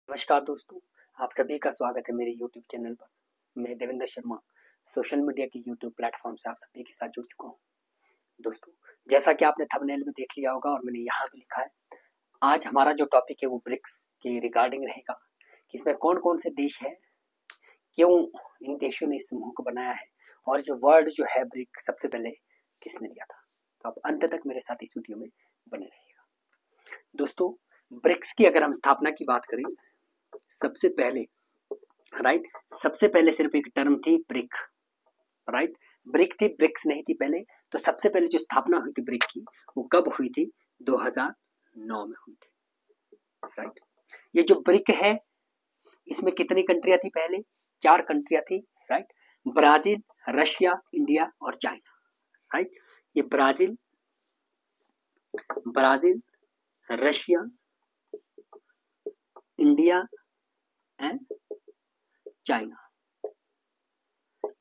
नमस्कार दोस्तों, आप सभी का स्वागत है मेरे YouTube चैनल पर। मैं देवेंद्र शर्मा सोशल मीडिया के YouTube प्लेटफॉर्म से आप सभी के साथ जुड़ चुका हूं। दोस्तों, जैसा कि आपने थंबनेल में देख लिया होगा और मैंने यहाँ भी लिखा है, आज हमारा जो टॉपिक है वो ब्रिक्स के रिगार्डिंग रहेगा कि इसमें कौन-कौन से देश हैं, क्यों इन देशों ने इस समूह को बनाया है और जो वर्ड जो है ब्रिक सबसे पहले किसने दिया था। तो आप अंत तक मेरे साथ इस वीडियो में बने रहिएगा। दोस्तों, ब्रिक्स की अगर हम स्थापना की बात करें, सबसे पहले सिर्फ एक टर्म थी ब्रिक, राइट। ब्रिक थी, ब्रिक्स नहीं थी पहले। तो सबसे पहले जो स्थापना हुई थी ब्रिक की, वो कब हुई थी? 2009 में हुई थी, राइट। ये जो ब्रिक है, इसमें कितनी कंट्रियां थी? पहले 4 कंट्रियां थी, राइट। ब्राजील, रशिया, इंडिया और चाइना, राइट। ये Brazil, Russia, India and China,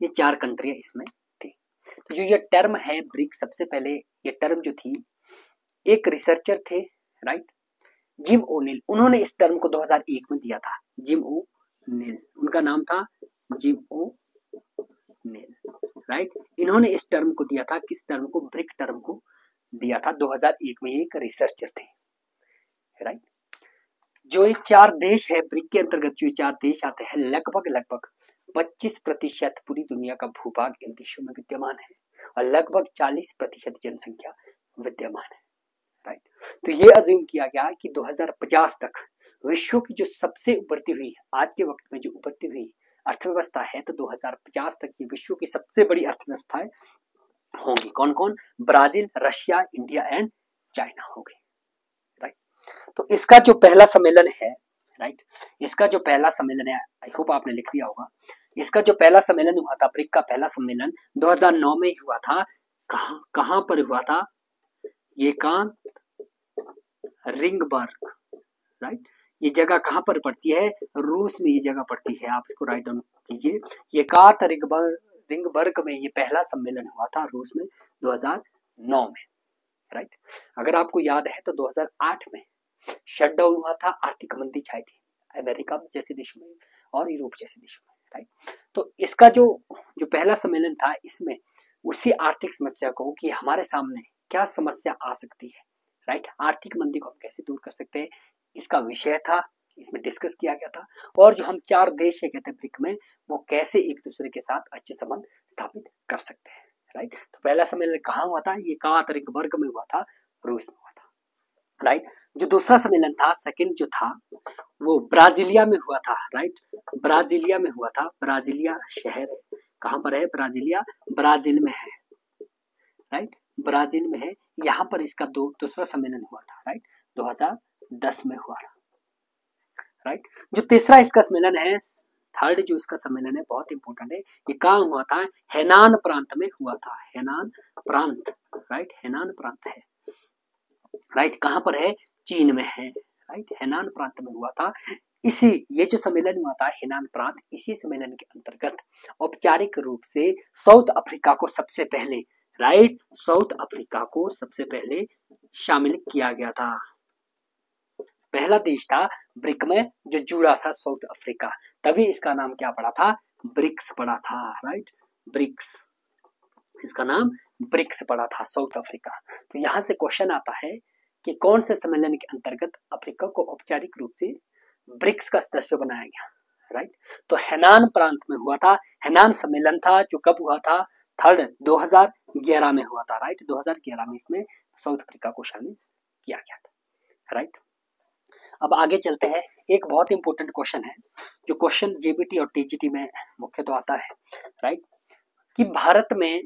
ये 4 कंट्रियां इसमें थी। तो जो ये टर्म है ब्रिक, सबसे पहले ये टर्म जो थी, एक रिसर्चर थे, राइट, जिम ओनिल, उन्होंने इस टर्म को 2001 में दिया था। जिम ओनिल, उनका नाम था जिम ओनिल, राइट। इन्होंने इस टर्म को दिया था, किस टर्म को? ब्रिक टर्म को दिया था 2001 में। ये एक रिसर्चर थे, राइट। जो ये 4 देश है ब्रिक के अंतर्गत, जो 4 देश आते हैं, लगभग 25% पूरी दुनिया का भूभाग इन देशों में विद्यमान है और लगभग 40% जनसंख्या विद्यमान है, राइट। तो ये अज्यूम किया गया कि 2050 तक विश्व की जो सबसे उभरती हुई, आज के वक्त में जो उभरती हुई अर्थव्यवस्था है, तो 2050 तक ये विश्व की सबसे बड़ी अर्थव्यवस्थाएं होंगी। कौन कौन? Brazil, Russia, India and China होगी, राइट। तो इसका जो पहला सम्मेलन है, राइट, इसका जो पहला सम्मेलन है, आई होप आपने लिख दिया होगा, इसका जो पहला सम्मेलन हुआ था, ब्रिक का पहला सम्मेलन 2009 में हुआ था। कहां पर हुआ था? एकांत रिंगबर्ग, राइट। ये जगह कहां पर पड़ती है? रूस में ये जगह पड़ती है। आप इसको राइट डाउन कीजिए। एकांत रिंगबर्ग में ये पहला सम्मेलन हुआ था रूस में 2009 में, राइट। अगर आपको याद है तो 2008 में शटडाउन हुआ था, आर्थिक मंदी छाई थी अमेरिका जैसे देशों में और यूरोप जैसे देशों में, राइट। तो इसका जो पहला सम्मेलन था, इसमें उसी आर्थिक समस्या को, कि हमारे सामने क्या समस्या आ सकती है, राइट, आर्थिक मंदी को हम कैसे दूर कर सकते हैं, इसका विषय था, इसमें डिस्कस किया गया था। और जो हम 4 देश है कहते हैं ब्रिक में, वो कैसे एक दूसरे के साथ अच्छे संबंध स्थापित कर सकते हैं, राइट। तो पहला सम्मेलन कहाँ हुआ था? ये एकांत में हुआ था, रूस में हुआ था, राइट। जो दूसरा सम्मेलन था, सेकंड जो था, वो ब्राजीलिया में हुआ था, राइट। ब्राजीलिया में हुआ था। ब्राजीलिया शहर कहां पर है? ब्राजीलिया ब्राजील में है, राइट, ब्राजील में है। यहां पर इसका दूसरा सम्मेलन हुआ था, राइट, 2010 में हुआ था, राइट। जो तीसरा इसका सम्मेलन है, थर्ड जो इसका सम्मेलन है, बहुत इंपॉर्टेंट है। ये कहाँ हुआ था? हेनान प्रांत में हुआ था। हेनान प्रांत, राइट, हेनान प्रांत है, राइट। कहां पर है? चीन में है, राइट, हेनान प्रांत में हुआ था। ये जो सम्मेलन हुआ था हेनान प्रांत, इसी सम्मेलन के अंतर्गत औपचारिक रूप से साउथ अफ्रीका को सबसे पहले, राइट, साउथ अफ्रीका को सबसे पहले शामिल किया गया था। पहला देश था ब्रिक में जो जुड़ा था, साउथ अफ्रीका। तभी इसका नाम क्या पड़ा था? ब्रिक्स पड़ा था, राइट, ब्रिक्स, इसका नाम ब्रिक्स पड़ा था, साउथ अफ्रीका। तो यहां से क्वेश्चन आता है कि कौन से सम्मेलन के अंतर्गत अफ्रीका को औपचारिक रूप से ब्रिक्स का सदस्य बनाया गया, राइट। तो हेनान प्रांत में हुआ था। हेनान सम्मेलन था जो कब हुआ था? थर्ड 2011 में हुआ था, राइट, 2011 में इसमें साउथ अफ्रीका को शामिल किया गया था, राइट। अब आगे चलते हैं। एक बहुत इंपॉर्टेंट क्वेश्चन है, जो क्वेश्चन जेबीटी और टीजीटी में मुख्यतः आता है, राइट, कि भारत में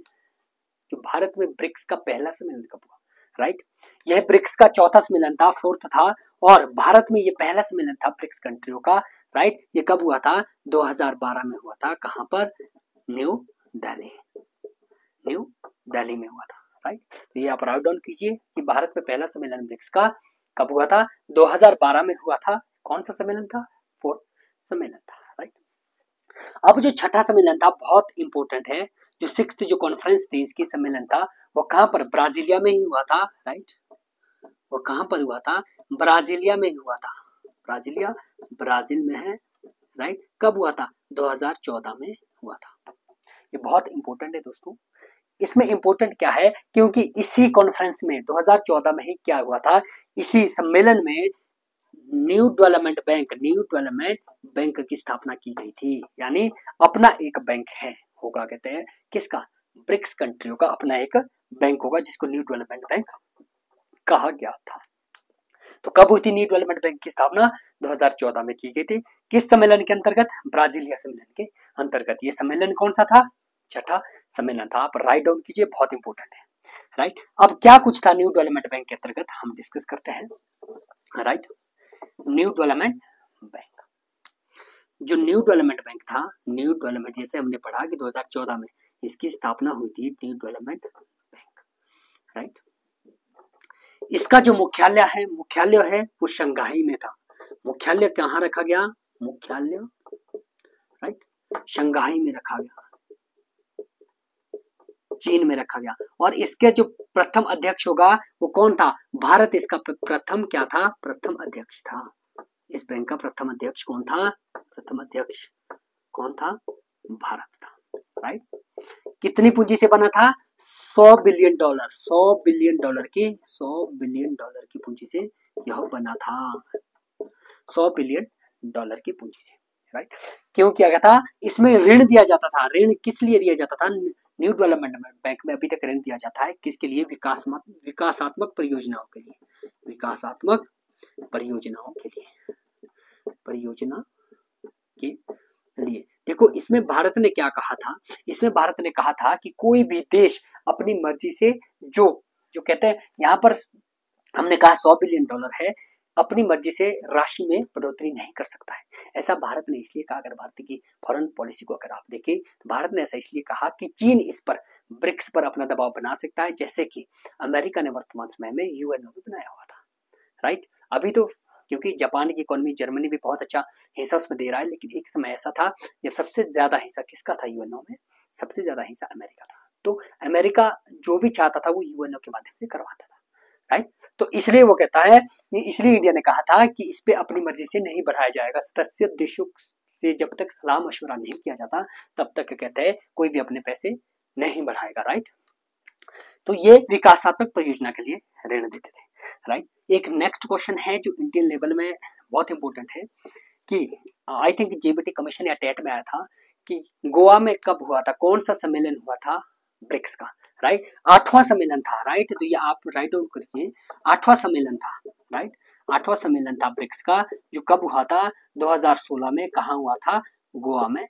ब्रिक्स का पहला सम्मेलन कब हुआ, राइट। यह ब्रिक्स का चौथा सम्मेलन था, फोर्थ था, और भारत में यह पहला सम्मेलन था ब्रिक्स कंट्रियों का, राइट। ये कब हुआ था? 2012 में हुआ था। कहां पर? न्यू दिल्ली में हुआ था, राइट। तो ये आप राइट डाउन कीजिए कि भारत में पहला सम्मेलन ब्रिक्स का कब हुआ था? 2012 में हुआ था। कौन सा सम्मेलन था? फोर्थ सम्मेलन था, राइट। अब जो छठा सम्मेलन था बहुत इंपॉर्टेंट है, जो सिक्स्थ जो कॉन्फ्रेंस थी, इसकी सम्मेलन था, वो कहां पर? ब्राजीलिया में ही हुआ था, राइट। वो कहां पर हुआ था? ब्राजीलिया में हुआ था, ब्राजीलिया ब्राजील में है, राइट। कब हुआ था? 2014 में हुआ था। ये बहुत इंपॉर्टेंट है दोस्तों। इसमें इंपॉर्टेंट क्या है, क्योंकि इसी कॉन्फ्रेंस में 2014 में ही क्या हुआ था, इसी सम्मेलन में न्यू डेवलपमेंट बैंक की स्थापना की गई थी। यानी अपना एक बैंक है होगा, कहते हैं किसका? ब्रिक्स कंट्रियों का अपना एक बैंक होगा जिसको न्यू डेवलपमेंट बैंक कहा गया था। तो कब हुई थी न्यू डेवलपमेंट बैंक की स्थापना? 2014 में की गई थी। किस सम्मेलन के अंतर्गत? ब्राजीलिया सम्मेलन के अंतर्गत। ये सम्मेलन कौन सा था? छठा सम्मेलन था। आप राइट डाउन कीजिए, बहुत इंपॉर्टेंट है, राइट। अब क्या कुछ था न्यू डेवलपमेंट बैंक के अंतर्गत, हम डिस्कस करते हैं, राइट। न्यू डेवलपमेंट बैंक, जो न्यू डेवलपमेंट बैंक था, न्यू डेवलपमेंट, जैसे हमने पढ़ा कि 2014 में इसकी स्थापना हुई थी, न्यू डेवलपमेंट बैंक, राइट। इसका जो मुख्यालय है वो शंघाई में था। मुख्यालय कहाँ रखा गया? मुख्यालय, राइट, शंघाई में रखा गया, चीन में रखा गया। और इसके जो प्रथम अध्यक्ष होगा वो कौन था? भारत इसका प्रथम क्या था? प्रथम अध्यक्ष था। इस बैंक का प्रथम अध्यक्ष कौन था? प्रथम अध्यक्ष कौन था? भारत था, राइट। कितनी पूंजी से बना था? $100 बिलियन, $100 बिलियन की पूंजी से यह बना था, $100 बिलियन की पूंजी से, राइट। क्यों किया गया था? इसमें ऋण दिया जाता था। ऋण किस लिए दिया जाता था? न्यू डेवलपमेंट बैंक में अभी तक ऋण दिया जाता है किसके लिए? विकासात्मक परियोजनाओं के लिए, विकासात्मक परियोजनाओं के लिए, परियोजना के लिए। देखो इसमें भारत ने क्या कहा था? इसमें भारत ने कहा था कि कोई भी देश अपनी मर्जी से जो कहते हैं, यहाँ पर हमने कहा $100 बिलियन है, अपनी मर्जी से राशि में बढ़ोतरी नहीं कर सकता है। ऐसा भारत ने इसलिए कहा, अगर भारत की फॉरेन पॉलिसी को अगर आप देखें तो भारत ने ऐसा इसलिए कहा कि चीन इस पर, ब्रिक्स पर अपना दबाव बना सकता है, जैसे कि अमेरिका ने वर्तमान समय में यूएनओ भी बनाया हुआ था, राइट। अभी तो क्योंकि जापान की इकोनॉमी, जर्मनी भी बहुत अच्छा हिस्सा उसमें दे रहा है, लेकिन एक समय ऐसा था जब सबसे ज्यादा हिस्सा किसका था? यूएनओ में सबसे ज्यादा हिस्सा अमेरिका था। तो अमेरिका जो भी चाहता था वो यूएनओ के माध्यम से करवाता था, राइट। तो इसलिए वो कहता है, इसलिए इंडिया ने कहा था कि इस पे अपनी मर्जी से नहीं बढ़ाया जाएगा। सदस्य देशों से जब तक सलाह मशवरा नहीं किया जाता तब तक कहते हैं कोई भी अपने पैसे नहीं बढ़ाएगा, राइट। तो ये विकासात्मक परियोजना के लिए ऋण देते थे, राइट। एक नेक्स्ट क्वेश्चन है जो इंडियन लेवल में बहुत इंपॉर्टेंट है कि आई थिंक जेबीटी कमीशन या टेट में आया था कि गोवा में कब हुआ था, कौन सा सम्मेलन हुआ था ब्रिक्स का, राइट। 8वां सम्मेलन था, राइट। तो ये आप राइट डाउन करिए, 8वां सम्मेलन था, राइट। 8वां सम्मेलन था ब्रिक्स का, जो कब हुआ था? 2016 में। कहाँ हुआ था? गोवा में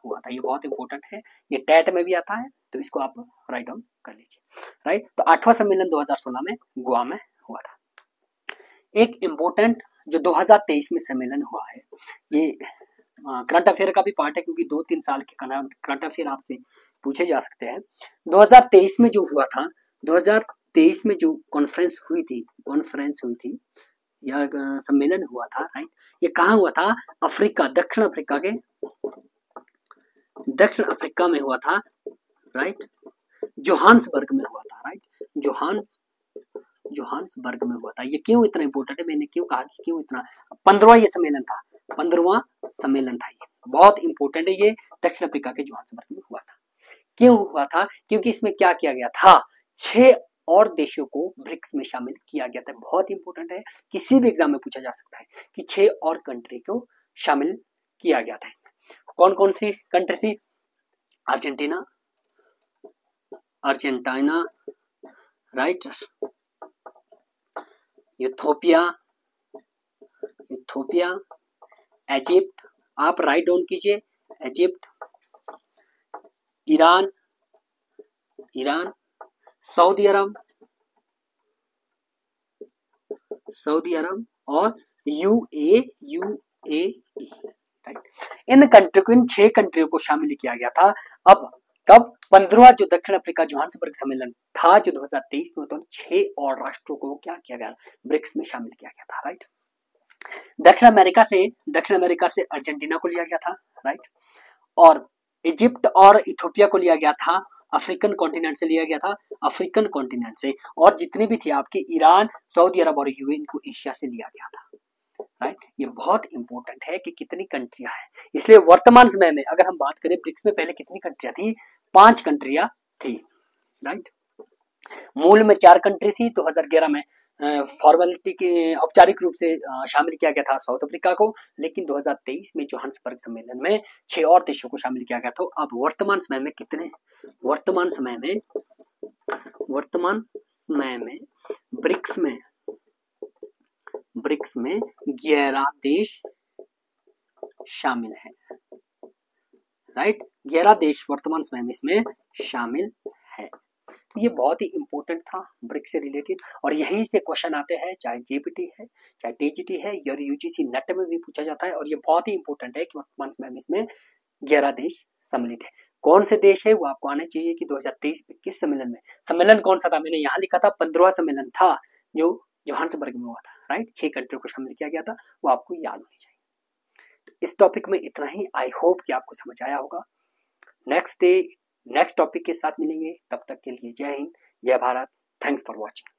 हुआ था। ये बहुत इंपॉर्टेंट है, ये टेट में भी आता है, तो इसको आप राइट डाउन कर लीजिए, राइट। तो 8वां सम्मेलन 2016 में गोवा में हुआ था। एक इंपॉर्टेंट जो 2023 में सम्मेलन हुआ है, ये करंट अफेयर का भी पार्ट है, क्योंकि 2-3 साल के करंट अफेयर आपसे पूछे जा सकते हैं। 2023 में जो हुआ था, 2023 में जो कॉन्फ्रेंस हुई थी या सम्मेलन हुआ था, राइट। ये कहाँ हुआ था? अफ्रीका, दक्षिण अफ्रीका में हुआ था, राइट। जोहान्सबर्ग में हुआ था, राइट। जोहान्सबर्ग में हुआ था। ये क्यों इतना इंपॉर्टेंट है? मैंने क्यों कहा कि क्यों इतना? 15वां ये सम्मेलन था, 15वां सम्मेलन था। ये बहुत इंपॉर्टेंट है, ये दक्षिण अफ्रीका के जोहान्सबर्ग में हुआ था। क्यों हुआ था? क्योंकि इसमें क्या किया गया था? 6 और देशों को ब्रिक्स में शामिल किया गया था। बहुत इंपॉर्टेंट है, किसी भी एग्जाम में पूछा जा सकता है कि 6 और कंट्री को शामिल किया गया था। इसमें कौन कौन सी कंट्री थी? अर्जेंटीना, राइट, इथियोपिया, इजिप्ट, आप राइट डाउन कीजिए, इजिप्ट, ईरान, सऊदी अरब और यूएई, राइट। इन कंट्री को, इन 6 कंट्रियों को शामिल किया गया था। अब कब? 15वां जो दक्षिण अफ्रीका जोहान्सबर्ग सम्मेलन था जो 2023 में, तो 6 और राष्ट्रों को क्या किया गया? ब्रिक्स में शामिल किया गया था, राइट। दक्षिण अमेरिका से अर्जेंटीना को लिया गया था, राइट। और इजिप्ट और इथियोपिया को लिया गया था, अफ्रीकन कॉन्टिनेंट से लिया गया था, अफ्रीकन कॉन्टिनेंट से। और जितनी भी थी आपकी ईरान, सऊदी अरब और यूएई, इनको एशिया से लिया गया था, राइट। ये बहुत इंपॉर्टेंट है कि कितनी कंट्रियां हैं। इसलिए वर्तमान समय में अगर हम बात करें ब्रिक्स में पहले कितनी कंट्रियां थी, 5 कंट्रियां थी, राइट। मूल में 4 कंट्री थी। 2011 में फॉर्मेलिटी के औपचारिक रूप से शामिल किया गया था साउथ अफ्रीका को, लेकिन 2023 में जोहान्सबर्ग सम्मेलन में 6 और देशों को शामिल किया गया था। अब वर्तमान समय में कितने, वर्तमान समय में ब्रिक्स में 11 देश शामिल है, राइट। 11 देश वर्तमान समय में इसमें शामिल है। तो ये बहुत ही इंपॉर्टेंट था ब्रिक्स से रिलेटेड, और यहीं से क्वेश्चन आते हैं, चाहे जेपीटी है, चाहे टीजीटी है, या यूजीसी नेट में भी पूछा जाता है। और ये बहुत ही इंपॉर्टेंट है कि वर्तमान समय में इसमें 11 देश सम्मिलित है। कौन से देश है वो आपको आना चाहिए कि 2023 में किस सम्मेलन में, सम्मेलन कौन सा था, मैंने यहाँ लिखा था 15वां सम्मेलन था जो जोहान्सबर्ग में हुआ था, राइट। 6 कंट्रियों को शामिल किया गया था, वो आपको याद होनी चाहिए। तो इस टॉपिक में इतना ही। आई होप कि आपको समझ आया होगा। नेक्स्ट टॉपिक के साथ मिलेंगे, तब तक के लिए जय हिंद, जय भारत। Thanks for watching.